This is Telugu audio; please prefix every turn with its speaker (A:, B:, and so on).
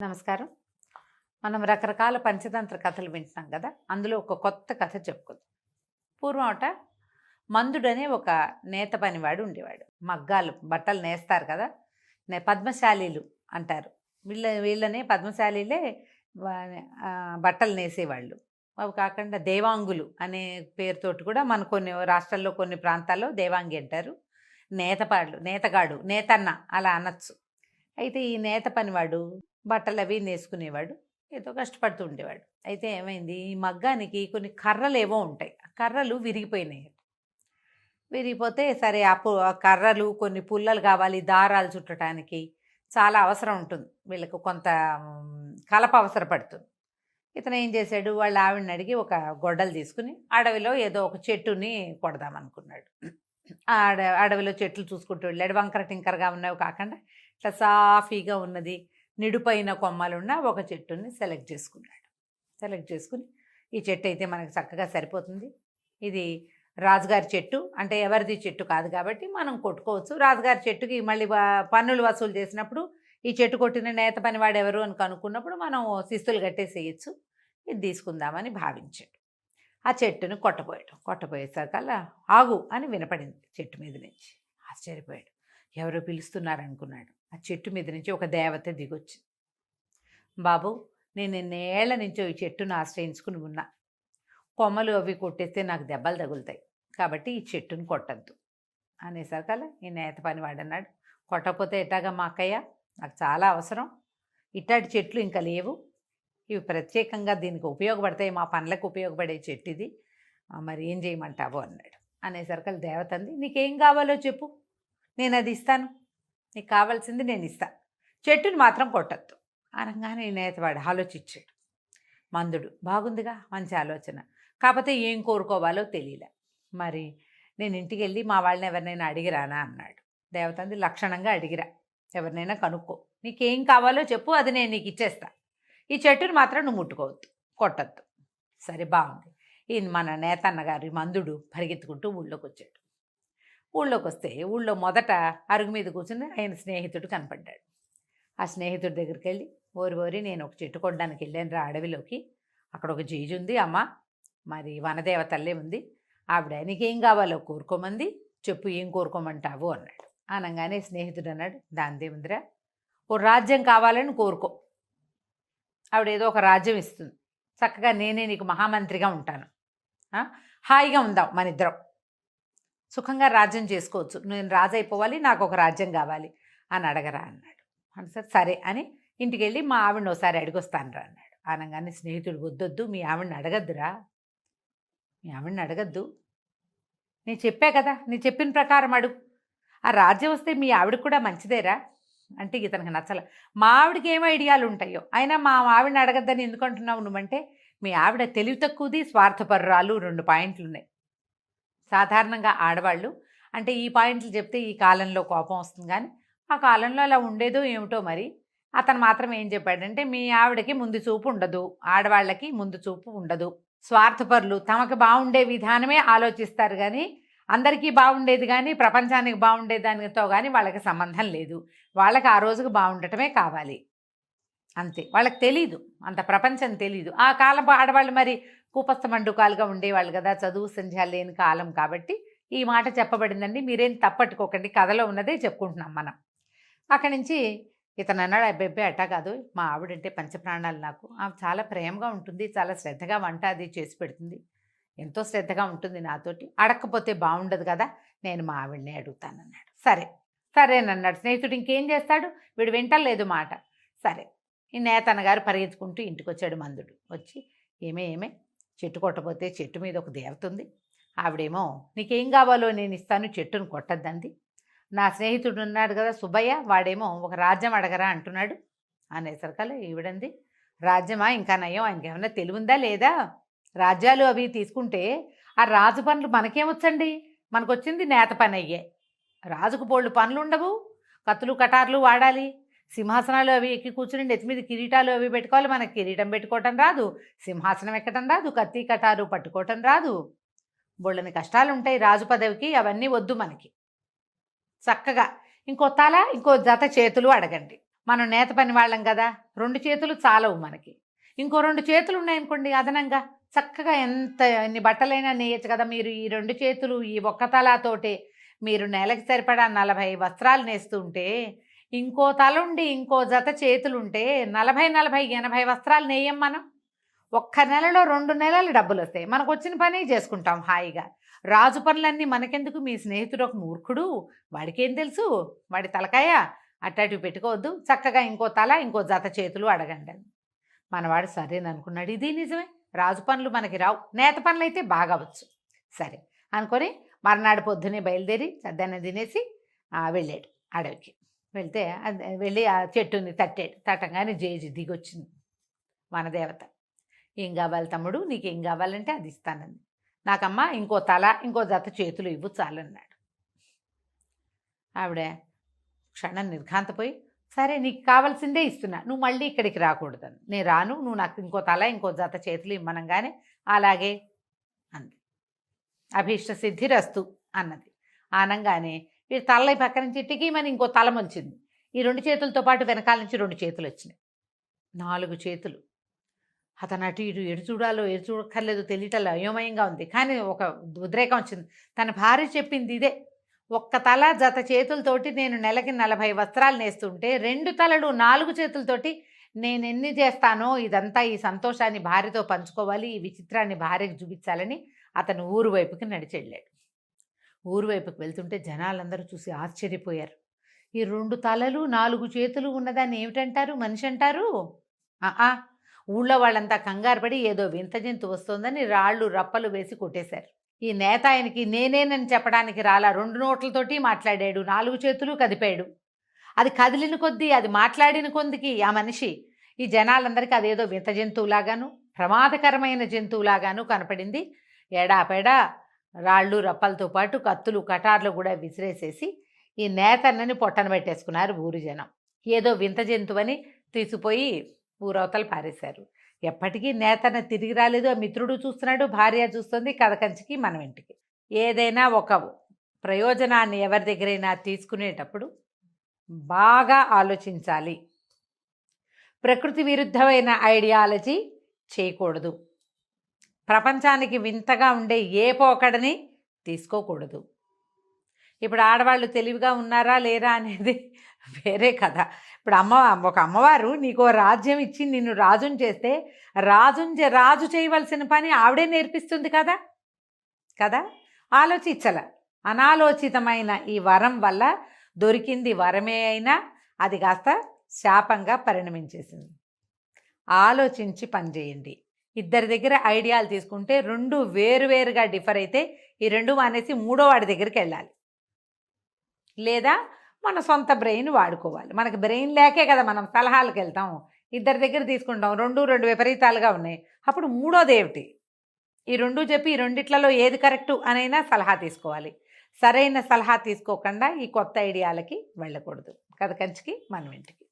A: నమస్కారం. మనం రకరకాల పంచతంత్ర కథలు వింటున్నాం కదా! అందులో ఒక కొత్త కథ చెప్పుకుందాం. పూర్వమట మందుడనే ఒక నేత పనివాడు ఉండేవాడు. మగ్గాలు బట్టలు నేస్తారు కదా! పద్మశాలీలు అంటారు. వీళ్ళనే పద్మశాలీలే బట్టలు నేసేవాళ్ళు. అవి కాకుండా దేవాంగులు అనే పేరుతోటి కూడా మన కొన్ని రాష్ట్రాల్లో కొన్ని ప్రాంతాల్లో దేవాంగి అంటారు. నేతగాడు, నేతన్న అలా అనొచ్చు. అయితే ఈ నేత పనివాడు బట్టలు అవి నేసుకునేవాడు. ఏదో కష్టపడుతూ ఉండేవాడు. అయితే ఏమైంది, ఈ మగ్గానికి కొన్ని కర్రలు ఏవో ఉంటాయి. ఆ కర్రలు విరిగిపోయినాయి. విరిగిపోతే సరే ఆ కర్రలు కొన్ని పుల్లలు కావాలి, దారాలు చుట్టడానికి చాలా అవసరం ఉంటుంది. వీళ్ళకు కొంత కలప అవసరపడుతుంది. ఇతను ఏం చేశాడు, వాళ్ళ ఆవిడని అడిగి ఒక గొడ్డలు తీసుకుని అడవిలో ఏదో ఒక చెట్టుని కొడదామనుకున్నాడు. అడవిలో చెట్లు చూసుకుంటూ వెళ్ళాడు. వంకర టింకరగా ఉన్నవి కాకుండా ఇట్లా సాఫీగా ఉన్నది, నిడుపైన కొమ్మలున్న ఒక చెట్టుని సెలెక్ట్ చేసుకున్నాడు. సెలెక్ట్ చేసుకుని ఈ చెట్టు అయితే మనకు చక్కగా సరిపోతుంది, ఇది రాజుగారి చెట్టు, అంటే ఎవరిది చెట్టు కాదు కాబట్టి మనం కొట్టుకోవచ్చు. రాజుగారి చెట్టుకి మళ్ళీ పన్నులు వసూలు చేసినప్పుడు ఈ చెట్టు కొట్టిన నేత పనివాడు ఎవరు అని కనుక్కున్నప్పుడు మనం శిస్తులు కట్టేసేయచ్చు, ఇది తీసుకుందామని భావించాడు. ఆ చెట్టుని కొట్టపోయేసరికల్లా ఆగు అని వినపడింది చెట్టు మీద నుంచి. ఆశ్చర్యపోయాడు, ఎవరో పిలుస్తున్నారనుకున్నాడు. ఆ చెట్టు మీద నుంచి ఒక దేవత దిగొచ్చింది. బాబు, నేను ఎన్నేళ్ల నుంచో ఈ చెట్టును ఆశ్రయించుకుని ఉన్నా, కొమ్మలు అవి కొట్టేస్తే నాకు దెబ్బలు తగులుతాయి, కాబట్టి ఈ చెట్టును కొట్టద్దు అనేసరికల్లా ఈ నేత పనివాడు అన్నాడు, కొట్టకపోతే ఎట్టాగా మా అక్కయ్య, నాకు చాలా అవసరం, ఇట్లాంటి చెట్లు ఇంకా లేవు, ఇవి ప్రత్యేకంగా దీనికి ఉపయోగపడతాయి, మా పనులకు ఉపయోగపడే చెట్టు ఇది, మరి ఏం చేయమంటావు అన్నాడు. అనేసరికల్లా దేవత అంది, నీకేం కావాలో చెప్పు, నేను అది ఇస్తాను, నీకు కావాల్సింది నేను ఇస్తా, చెట్టుని మాత్రం కొట్టద్దు అనగానే నేతవాడు ఆలోచించాడు. మందుడు బాగుందిగా, మంచి ఆలోచన, కాకపోతే ఏం కోరుకోవాలో తెలియలే, మరి నేను ఇంటికి వెళ్ళి మా వాళ్ళని ఎవరినైనా అడిగిరానా అన్నాడు. దేవత అంది, లక్షణంగా అడిగిరా, ఎవరినైనా కనుక్కో, నీకేం కావాలో చెప్పు, అది నేను నీకు ఇచ్చేస్తా, ఈ చెట్టుని మాత్రం నువ్వు ముట్టుకోవద్దు, కొట్టద్దు. సరే బాగుంది. ఈయన మన నేతన్నగారి మందుడు పరిగెత్తుకుంటూ ఊళ్ళోకి వచ్చాడు. ఊళ్ళోకి వస్తే ఊళ్ళో మొదట అరుగు మీద కూర్చుని ఆయన స్నేహితుడు కనపడ్డాడు. ఆ స్నేహితుడి దగ్గరికి వెళ్ళి, ఓరి నేను ఒక చెట్టు కొట్టడానికి వెళ్ళాను రా అడవిలోకి, అక్కడ ఒక జేజు ఉంది అమ్మ, మరి వనదేవతల్లే ఉంది, ఆవిడ నీకేం కావాలో కోరుకోమంది, చెప్పు ఏం కోరుకోమంటావు అన్నాడు. అనగానే స్నేహితుడు అన్నాడు, దానిదేముందిరా, ఓ రాజ్యం కావాలని కోరుకో, ఆవిడ ఏదో ఒక రాజ్యం ఇస్తుంది, చక్కగా నేనే నీకు మహామంత్రిగా ఉంటాను, హాయిగా ఉందాం మన ఇద్దరం, సుఖంగా రాజ్యం చేసుకోవచ్చు, నేను రాజు అయిపోవాలి, నాకు ఒక రాజ్యం కావాలి అని అడగరా అన్నాడు. అంటే సరే అని ఇంటికి వెళ్ళి మా ఆవిడని ఒకసారి అడిగొస్తానురా అన్నాడు. అనగానే స్నేహితుడు, వద్దొద్దు, మీ ఆవిడని అడగద్దురా, మీ ఆవిడని అడగద్దు, నేను చెప్పా కదా, నేను చెప్పిన ప్రకారం అడుగు, ఆ రాజ్యం వస్తే మీ ఆవిడకి కూడా మంచిదేరా అంటే ఇతనికి నచ్చల. మా ఆవిడకి ఏమో ఐడియాలు ఉంటాయో, అయినా మా ఆవిడని అడగద్దని ఎందుకు అంటున్నావు నువ్వంటే, మీ ఆవిడ తెలివి తక్కువది, స్వార్థపరురాలు, 2 పాయింట్లు ఉన్నాయి. సాధారణంగా ఆడవాళ్ళు అంటే ఈ పాయింట్లు చెప్తే ఈ కాలంలో కోపం వస్తుంది, కానీ ఆ కాలంలో అలా ఉండేదో ఏమిటో మరి. అతను మాత్రం ఏం చెప్పాడంటే, మీ ఆవిడకి ముందు చూపు ఉండదు, ఆడవాళ్ళకి ముందు చూపు ఉండదు, స్వార్థపరులు, తమకు బాగుండే విధానమే ఆలోచిస్తారు, కానీ అందరికీ బాగుండేది కానీ ప్రపంచానికి బాగుండే దానితో కానీ వాళ్ళకి సంబంధం లేదు, వాళ్ళకి ఆ రోజుకు బాగుండటమే కావాలి అంతే, వాళ్ళకి తెలీదు, అంత ప్రపంచం తెలీదు. ఆ కాలం ఆడవాళ్ళు మరి కూపస్థ మండుకాలుగా ఉండేవాళ్ళు కదా, చదువు సంధ్యాలు లేని కాలం కాబట్టి ఈ మాట చెప్పబడిందండి, మీరేం తప్పట్టుకోకండి, కథలో ఉన్నదే చెప్పుకుంటున్నాం మనం. అక్కడి నుంచి ఇతను అన్నాడు, అబ్బెబ్బే అట్టా కాదు, మా ఆవిడంటే పంచప్రాణాలు నాకు, ఆమె చాలా ప్రేమగా ఉంటుంది, చాలా శ్రద్ధగా వంట అది చేసి పెడుతుంది, ఎంతో శ్రద్ధగా ఉంటుంది నాతోటి, అడగకపోతే బాగుండదు కదా, నేను మా ఆవిడనే అడుగుతానన్నాడు. సరేనన్నాడు స్నేహితుడు. ఇంకేం చేస్తాడు, వీడు వింటలేదు మాట. సరే, ఈ నేతన్నగారు పరిగెత్తుకుంటూ ఇంటికి వచ్చాడు. మందుడు వచ్చి, ఏమే చెట్టు కొట్టపోతే చెట్టు మీద ఒక దేవత ఉంది, ఆవిడేమో నీకేం కావాలో నేను ఇస్తాను, చెట్టును కొట్టద్దంది, నా స్నేహితుడు ఉన్నాడు కదా సుబ్బయ్య, వాడేమో ఒక రాజ్యం అడగరా అంటున్నాడు అనేసరికల్లా ఈవిడంది, రాజ్యమా, ఇంకా నయం, ఆయనకి ఏమన్నా తెలివిందా లేదా, రాజ్యాలు అవి తీసుకుంటే ఆ రాజు పనులు మనకేమొచ్చండి, మనకు వచ్చింది నేత పని అయ్యే, రాజుకు బోళ్ళు పనులు ఉండవు, కత్తులు కటార్లు వాడాలి, సింహాసనాలు అవి ఎక్కి కూర్చుని నెత్తి మీద కిరీటాలు అవి పెట్టుకోవాలి, మనకి కిరీటం పెట్టుకోవటం రాదు, సింహాసనం ఎక్కటం రాదు, కత్తి కటారు పట్టుకోవటం రాదు, బోళ్ళని కష్టాలు ఉంటాయి రాజు పదవికి, అవన్నీ వద్దు మనకి, చక్కగా ఇంకో జత చేతులు అడగండి, మనం నేత పని వాళ్ళం కదా, 2 చేతులు చాలవు మనకి. ఇంకో 2 చేతులు ఉన్నాయనుకోండి అదనంగా, చక్కగా ఎన్ని బట్టలైనా నేయచ్చు కదా. మీరు ఈ 2 చేతులు ఈ ఒక్క తలాతోటే మీరు నెలకి సరిపడా 40 వస్త్రాలు నేస్తుంటే, ఇంకో తలుండి ఇంకో జత చేతులుంటే 40, 40, 80 వస్త్రాలు నేయం మనం. ఒక్క నెలలో 2 నెలలు డబ్బులు వస్తాయి. మనకు వచ్చిన పని చేసుకుంటాం హాయిగా. రాజు పనులన్నీ మనకెందుకు, మీ స్నేహితుడు ఒక మూర్ఖుడు, వాడికేం తెలుసు, వాడి తలకాయ అట్టాటివి పెట్టుకోవద్దు, చక్కగా ఇంకో తల ఇంకో జత చేతులు అడగండి అని. మనవాడు సరేననుకున్నాడు. ఇది నిజమే, రాజు పనులు మనకి రావు, నేత పనులు అయితే బాగా వచ్చు. సరే అనుకొని మర్నాడు పొద్దునే బయలుదేరి చద్దన్న తినేసి వెళ్ళాడు అడవికి. వెళ్తే వెళ్ళి ఆ చెట్టుని తట్టాడు. తట్టంగానే జేజి దిగొచ్చింది వనదేవత. ఏం కావాలి తమ్ముడు, నీకేం కావాలంటే అది ఇస్తానంది. నాకమ్మ ఇంకో తల ఇంకో జత చేతులు ఇవ్వు చాలన్నాడు. ఆవిడ క్షణం నిర్ఘాంతపోయి, సరే నీకు కావాల్సిందే ఇస్తున్నా, నువ్వు మళ్ళీ ఇక్కడికి రాకూడదని. నేను రాను, నువ్వు నాకు ఇంకో తల ఇంకో జత చేతులు ఇమ్మనంగానే అలాగే అంది. అభీష్ట సిద్ధిరస్తు అన్నది. ఆనంగానే వీడు తలై పక్క నుంచి టికీమని ఇంకో తల మొలిచింది. ఈ 2 చేతులతో పాటు వెనకాల నుంచి 2 చేతులు వచ్చినాయి, 4 చేతులు. అతను అటు ఇటు ఎటు చూడాలో ఎటు చూడక్కర్లేదు తెలియటల్లో అయోమయంగా ఉంది. కానీ ఒక ఉద్రేకం వచ్చింది. తన భార్య చెప్పింది ఇదే, ఒక్క తల జత చేతులతోటి నేను నెలకి 40 వస్త్రాలు నేస్తుంటే 2 తలలు 4 చేతులతోటి నేను ఎన్ని చేస్తానో, ఇదంతా ఈ సంతోషాన్ని భార్యతో పంచుకోవాలి, ఈ విచిత్రాన్ని భార్యకు చూపించాలని అతను ఊరు వైపుకి నడిచెళ్ళాడు. ఊరు వైపుకి వెళ్తుంటే జనాలందరూ చూసి ఆశ్చర్యపోయారు. ఈ 2 తలలు 4 చేతులు ఉన్నదాన్ని ఏమిటంటారు, మనిషి అంటారు? ఊళ్ళో వాళ్ళంతా కంగారు పడి ఏదో వింత జంతు వస్తోందని రాళ్ళు రప్పలు వేసి కొట్టేశారు. ఈ నేత ఆయనకి నేనేనని చెప్పడానికి రాలా, 2 నోట్లతోటి మాట్లాడాడు, 4 చేతులు కదిపాడు. అది కదిలిన కొద్దీ, అది మాట్లాడిన కొద్దికి ఆ మనిషి ఈ జనాలందరికీ అదేదో వింత జంతువులాగాను ప్రమాదకరమైన జంతువులాగాను కనపడింది. ఎడాపెడా రాళ్ళు రప్పలతో పాటు కత్తులు కటార్లు కూడా విసిరేసేసి ఈ నేతన్నని పొట్టన పెట్టేసుకున్నారు ఊరి జనం. ఏదో వింత జంతువని తీసిపోయి ఊరవతలు పారేశారు. ఎప్పటికీ నేతన్న తిరిగి రాలేదు. ఆ మిత్రుడు చూస్తున్నాడు, భార్య చూస్తుంది, కథ కంచికి మనం ఇంటికి. ఏదైనా ఒక ప్రయోజనాన్ని ఎవరి దగ్గరైనా తీసుకునేటప్పుడు బాగా ఆలోచించాలి. ప్రకృతి విరుద్ధమైన ఐడియాలజీ చేయకూడదు. ప్రపంచానికి వింతగా ఉండే ఏ పోకడని తీసుకోకూడదు. ఇప్పుడు ఆడవాళ్ళు తెలివిగా ఉన్నారా లేరా అనేది వేరే కథ. ఇప్పుడు ఒక అమ్మవారు నీకు రాజ్యం ఇచ్చి నిన్ను రాజుని చేస్తే రాజు చేయవలసిన పని ఆవిడే నేర్పిస్తుంది కదా కదా ఆలోచించల. అనాలోచితమైన ఈ వరం వల్ల దొరికింది వరమే అయినా అది కాస్త శాపంగా పరిణమించేసింది. ఆలోచించి పనిచేయండి. ఇద్దరి దగ్గర ఐడియాలు తీసుకుంటే 2 వేరువేరుగా డిఫర్ అయితే ఈ 2 మానేసి 3వ వాడి దగ్గరికి వెళ్ళాలి, లేదా మన సొంత బ్రెయిన్ వాడుకోవాలి. మనకి బ్రెయిన్ లేకే కదా మనం సలహాలకు వెళ్తాం. ఇద్దరి దగ్గర తీసుకుంటాం, 2 విపరీతాలుగా ఉన్నాయి. అప్పుడు 3వది ఏమిటి? ఈ 2 చెప్పి ఈ 2 ఏది కరెక్టు అనైనా సలహా తీసుకోవాలి. సరైన సలహా తీసుకోకుండా ఈ కొత్త ఐడియాలకి వెళ్ళకూడదు. కథ కంచికి మనం ఇంటికి.